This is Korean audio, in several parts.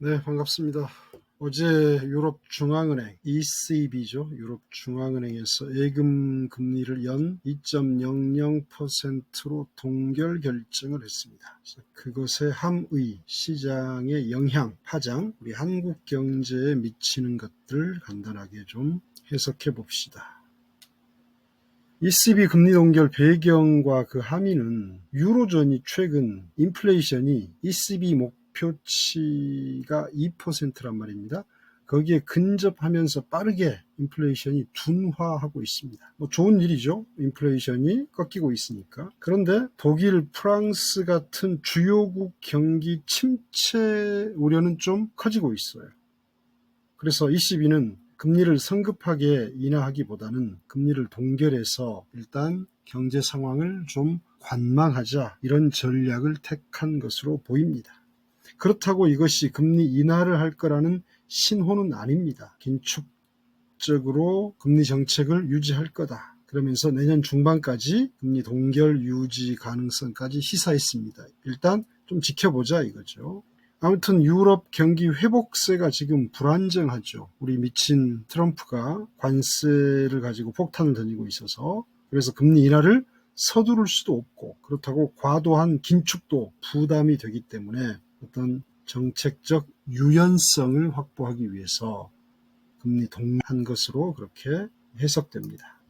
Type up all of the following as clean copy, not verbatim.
네, 반갑습니다. 어제 유럽중앙은행 ECB죠. 유럽중앙은행에서 예금 금리를 연 2.00%로 동결 결정을 했습니다. 그것의 함의, 시장의 영향, 파장, 우리 한국 경제에 미치는 것들 간단하게 좀 해석해 봅시다. ECB 금리 동결 배경과 그 함의는 유로존이 최근 인플레이션이 ECB 목표치가 2%란 말입니다. 거기에 근접하면서 빠르게 인플레이션이 둔화하고 있습니다. 좋은 일이죠. 인플레이션이 꺾이고 있으니까. 그런데 독일, 프랑스 같은 주요국 경기 침체 우려는 좀 커지고 있어요. 그래서 ECB는 금리를 성급하게 인하하기보다는 금리를 동결해서 일단 경제 상황을 좀 관망하자, 이런 전략을 택한 것으로 보입니다. 그렇다고 이것이 금리 인하를 할 거라는 신호는 아닙니다. 긴축적으로 금리 정책을 유지할 거다, 그러면서 내년 중반까지 금리 동결 유지 가능성까지 시사했습니다. 일단 좀 지켜보자 이거죠. 아무튼 유럽 경기 회복세가 지금 불안정하죠. 우리 미친 트럼프가 관세를 가지고 폭탄을 던지고 있어서, 그래서 금리 인하를 서두를 수도 없고, 그렇다고 과도한 긴축도 부담이 되기 때문에 어떤 정책적 유연성을 확보하기 위해서 금리 동결한 것으로 그렇게 해석됩니다.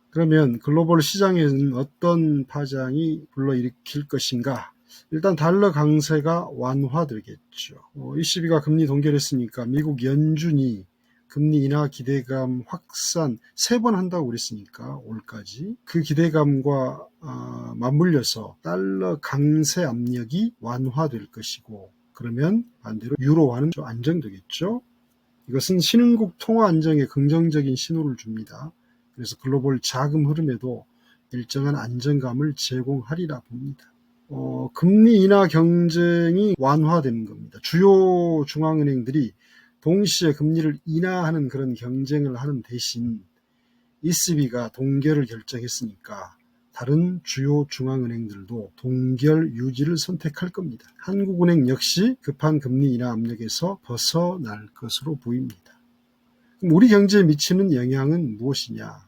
그러면 글로벌 시장에는 어떤 파장이 불러일으킬 것인가? 일단 달러 강세가 완화되겠죠. ECB가 금리 동결했으니까 미국 연준이 금리 인하 기대감 확산 3번 한다고 그랬으니까 올까지 그 기대감과 맞물려서 달러 강세 압력이 완화될 것이고, 그러면 반대로 유로화는 좀 안정되겠죠. 이것은 신흥국 통화 안정에 긍정적인 신호를 줍니다. 그래서 글로벌 자금 흐름에도 일정한 안정감을 제공하리라 봅니다. 금리 인하 경쟁이 완화되는 겁니다. 주요 중앙은행들이 동시에 금리를 인하하는 그런 경쟁을 하는 대신 ECB가 동결을 결정했으니까 다른 주요 중앙은행들도 동결 유지를 선택할 겁니다. 한국은행 역시 급한 금리 인하 압력에서 벗어날 것으로 보입니다. 그럼 우리 경제에 미치는 영향은 무엇이냐?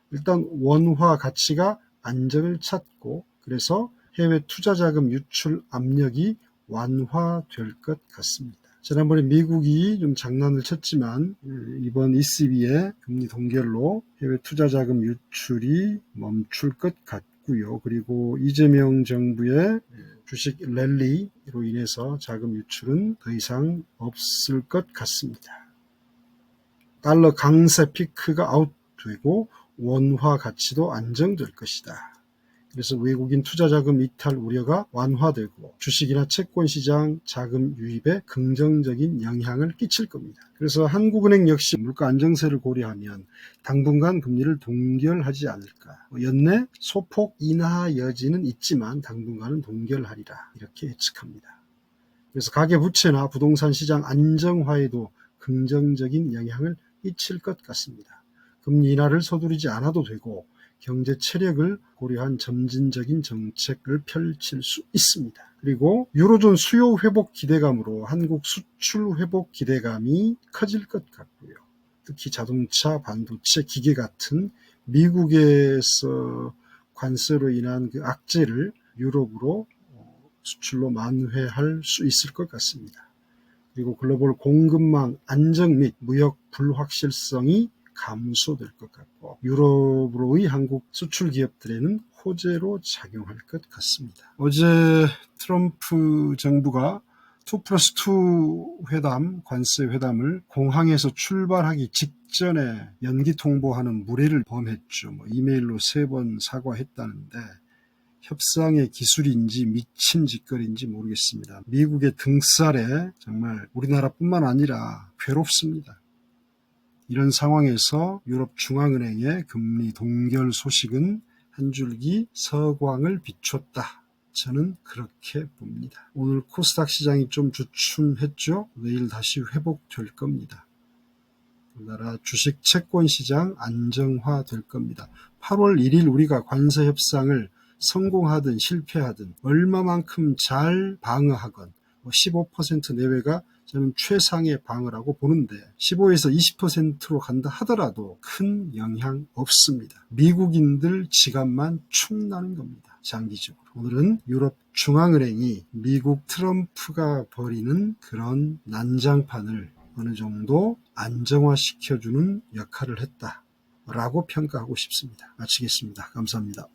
일단 원화 가치가 안정을 찾고, 그래서 해외 투자자금 유출 압력이 완화될 것 같습니다. 지난번에 미국이 좀 장난을 쳤지만 이번 ECB의 금리 동결로 해외 투자자금 유출이 멈출 것 같고요. 그리고 이재명 정부의 주식 랠리로 인해서 자금 유출은 더 이상 없을 것 같습니다. 달러 강세 피크가 아웃되고 원화 가치도 안정될 것이다. 그래서 외국인 투자자금 이탈 우려가 완화되고 주식이나 채권 시장 자금 유입에 긍정적인 영향을 끼칠 겁니다. 그래서 한국은행 역시 물가 안정세를 고려하면 당분간 금리를 동결하지 않을까. 연내 소폭 인하 여지는 있지만 당분간은 동결하리라, 이렇게 예측합니다. 그래서 가계부채나 부동산 시장 안정화에도 긍정적인 영향을 끼칠 것 같습니다. 금리 인하를 서두르지 않아도 되고 경제 체력을 고려한 점진적인 정책을 펼칠 수 있습니다. 그리고 유로존 수요 회복 기대감으로 한국 수출 회복 기대감이 커질 것 같고요. 특히 자동차, 반도체, 기계 같은 미국에서 관세로 인한 그 악재를 유럽으로 수출로 만회할 수 있을 것 같습니다. 그리고 글로벌 공급망 안정 및 무역 불확실성이 감소될 것 같고, 유럽으로의 한국 수출 기업들에는 호재로 작용할 것 같습니다. 어제 트럼프 정부가 2+2 회담, 관세 회담을 공항에서 출발하기 직전에 연기 통보하는 무례를 범했죠. 이메일로 3번 사과했다는데 협상의 기술인지 미친 짓거리인지 모르겠습니다. 미국의 등살에 정말 우리나라뿐만 아니라 괴롭습니다. 이런 상황에서 유럽중앙은행의 금리 동결 소식은 한 줄기 서광을 비췄다. 저는 그렇게 봅니다. 오늘 코스닥 시장이 좀 주춤했죠? 내일 다시 회복될 겁니다. 우리나라 주식 채권 시장 안정화될 겁니다. 8월 1일 우리가 관세 협상을 성공하든 실패하든 얼마만큼 잘 방어하건 15% 내외가 저는 최상의 방어라고 보는데 15에서 20%로 간다 하더라도 큰 영향 없습니다. 미국인들 지갑만 축 나는 겁니다. 장기적으로. 오늘은 유럽 중앙은행이 미국 트럼프가 벌이는 그런 난장판을 어느 정도 안정화시켜주는 역할을 했다라고 평가하고 싶습니다. 마치겠습니다. 감사합니다.